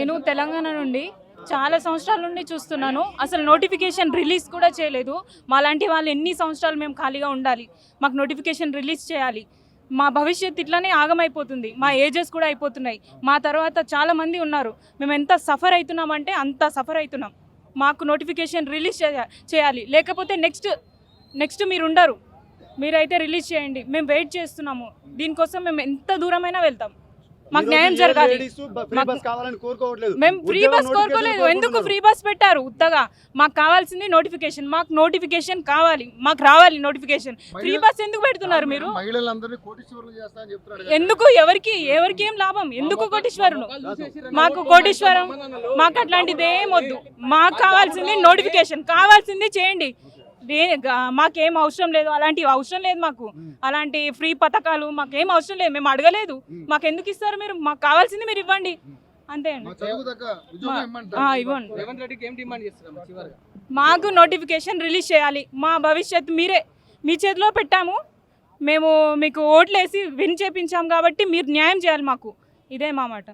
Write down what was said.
నేను తెలంగాణ నుండి చాలా సంవత్సరాల నుండి చూస్తున్నాను. అసలు నోటిఫికేషన్ రిలీజ్ కూడా చేయలేదు. మాలాంటి వాళ్ళు ఎన్ని సంవత్సరాలు మేము ఖాళీగా ఉండాలి? మాకు నోటిఫికేషన్ రిలీజ్ చేయాలి. మా భవిష్యత్తు ఇట్లానే ఆగమైపోతుంది. మా ఏజెస్ కూడా అయిపోతున్నాయి. మా తర్వాత చాలామంది ఉన్నారు. మేము ఎంత సఫర్ అవుతున్నామంటే అంత సఫర్ అవుతున్నాం. మాకు నోటిఫికేషన్ రిలీజ్ చేయాలి. లేకపోతే నెక్స్ట్ మీరు ఉండరు. మీరైతే రిలీజ్ చేయండి. మేము వెయిట్ చేస్తున్నాము. దీనికోసం మేము ఎంత దూరమైనా వెళ్తాం. మాకు న్యాయం జరగాలి. మేము ఫ్రీ బస్ కోరుకోలేదు. ఎందుకు ఫ్రీ బస్ పెట్టారు ఉత్తగా? మాకు కావాల్సింది నోటిఫికేషన్. మాకు నోటిఫికేషన్ కావాలి. మాకు రావాలి నోటిఫికేషన్. ఫ్రీ బస్ ఎందుకు పెడుతున్నారు మీరు? ఎందుకు? ఎవరికి ఏం లాభం? ఎందుకు కోటీశ్వరులు? మాకు కోటీశ్వరం మాకు అట్లాంటిది ఏం వద్దు. మాకు కావాల్సింది నోటిఫికేషన్. కావాల్సింది చేయండి. మాకేం అవసరం లేదు. అలాంటివి అవసరం లేదు. మాకు అలాంటి ఫ్రీ పథకాలు మాకేం అవసరం లేదు. మేము అడగలేదు. మాకు ఎందుకు ఇస్తారు మీరు? మాకు కావాల్సింది మీరు ఇవ్వండి. అంతే అండి. ఇవ్వండి. మాకు నోటిఫికేషన్ రిలీజ్ చేయాలి. మా భవిష్యత్తు మీ చేతిలో పెట్టాము. మేము మీకు ఓట్లేసి విన్ చేపించాం కాబట్టి మీరు న్యాయం చేయాలి మాకు. ఇదే మా మాట.